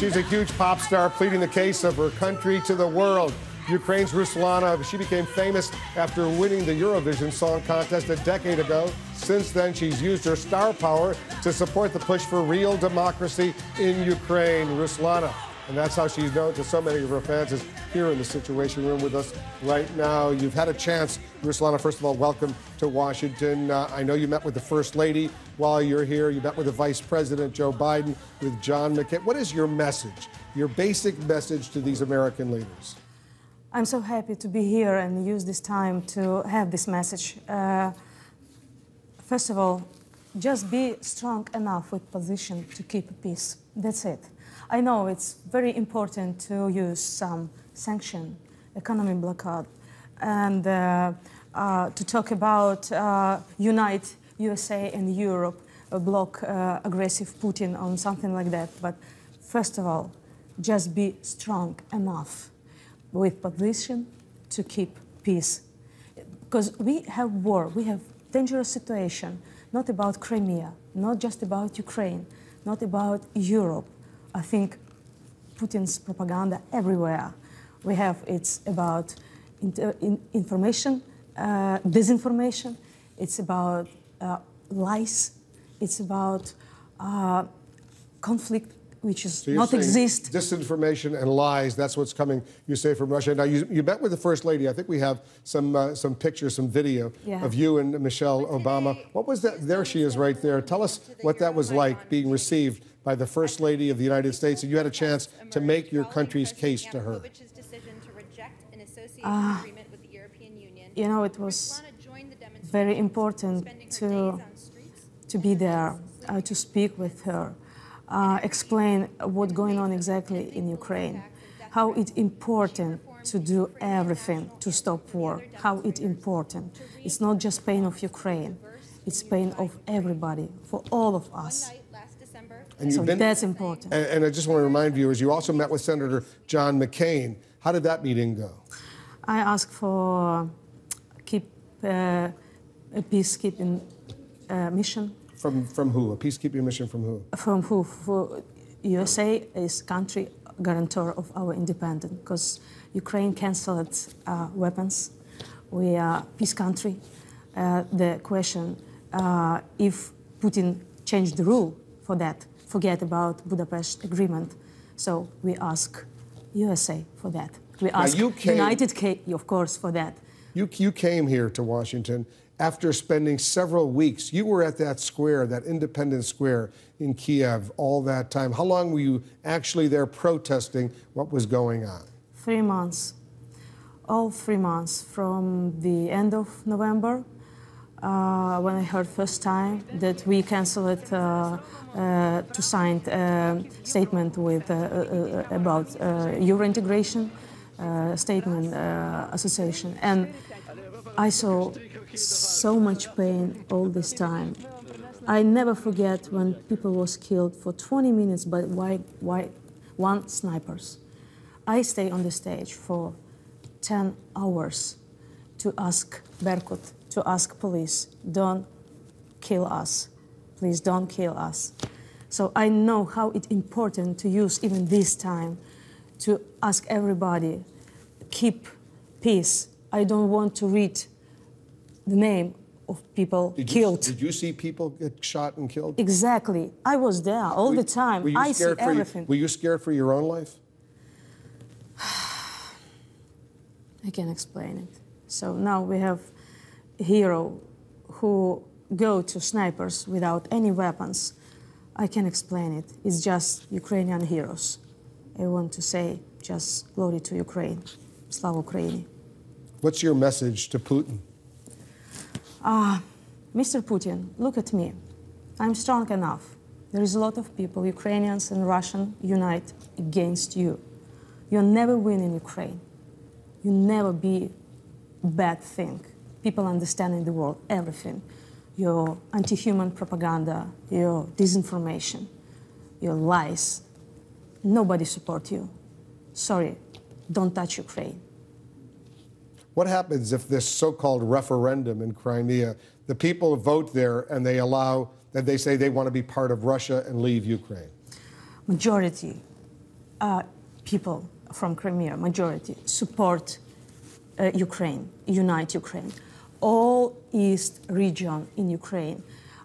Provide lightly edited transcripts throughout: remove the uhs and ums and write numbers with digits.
She's a huge pop star, pleading the case of her country to the world. Ukraine's Ruslana, she became famous after winning the Eurovision Song Contest a decade ago. Since then, she's used her star power to support the push for real democracy in Ukraine. Ruslana, and that's how she's known to so many of her fans, is here in the Situation Room with us right now. You've had a chance, Ruslana, first of all, welcome to Washington. I know you met with the First Lady while you're here. You met with the Vice President, Joe Biden, with John McCain. What is your message, your basic message to these American leaders? I'm so happy to be here and use this time to have this message. First of all, just be strong enough with position to keep peace. That's it. I know it's very important to use some sanction, economic blockade, and to talk about unite USA and Europe, block aggressive Putin on something like that. But first of all, just be strong enough with position to keep peace. Because we have war, we have dangerous situation, not about Crimea, not just about Ukraine, not about Europe. I think Putin's propaganda everywhere. We have, it's about information, disinformation, it's about lies, it's about conflict which is not exist. Disinformation and lies, that's what's coming, you say, from Russia. Now, you met with the First Lady. I think we have some pictures, some video of you and Michelle Obama. What was that? There she is right there. Tell us what that was like, being received by the First Lady of the United States, and you had a chance to make your country's case to her. You know, it was very important to be there, to speak with her. Explain what's going on exactly in Ukraine, how it's important to do everything to stop war, how it's important. It's not just pain of Ukraine, it's pain of everybody, for all of us. And so that's important. And I just want to remind viewers, you also met with Senator John McCain. How did that meeting go? I asked for a peacekeeping mission. From who? A peacekeeping mission from who? From who? For USA is country guarantor of our independence, because Ukraine canceled weapons. We are peace country. The question, if Putin changed the rule for that, forget about Budapest Agreement. So we ask USA for that. We ask United States, of course, for that. You came here to Washington after spending several weeks. You were at that square, that Independence Square in Kiev all that time. How long were you actually there protesting what was going on? 3 months. All 3 months, from the end of November, when I heard first time that we canceled to sign a statement with about Euro integration, statement association. And I saw so much pain all this time. I never forget when people was killed for 20 minutes by one snipers. I stay on the stage for 10 hours to ask Berkut, to ask police, don't kill us. Please don't kill us. So I know how it's important to use even this time to ask everybody, keep peace. I don't want to read the name of people killed. Did you see people get shot and killed? Exactly. I was there all the time. I see everything. Were you scared for your own life? I can't explain it. So now we have a hero who go to snipers without any weapons. I can't explain it. It's just Ukrainian heroes. I want to say just glory to Ukraine. Slava Ukraini. What's your message to Putin? Mr. Putin, look at me. I'm strong enough. There is a lot of people, Ukrainians and Russians, unite against you. You'll never win in Ukraine. You'll never be a bad thing. People understand in the world everything. Your anti-human propaganda, your disinformation, your lies. Nobody supports you. Sorry, don't touch Ukraine. What happens if this so-called referendum in Crimea, the people vote there and they allow, that they say they want to be part of Russia and leave Ukraine? Majority people from Crimea, majority, support Ukraine, unite Ukraine. All East region in Ukraine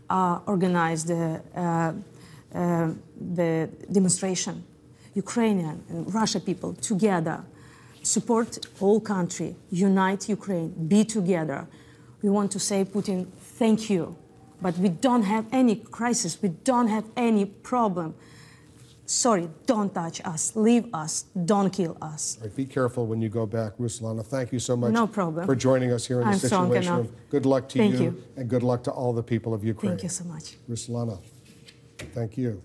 organized the demonstration. Ukrainian and Russia people together support whole country, unite Ukraine, be together. We want to say, Putin, thank you, but we don't have any crisis, we don't have any problem. Sorry, don't touch us, leave us, don't kill us. All right, be careful when you go back, Ruslana. Thank you so much for joining us here in the Situation Room. Good luck to you, and good luck to all the people of Ukraine. Thank you so much. Ruslana, thank you.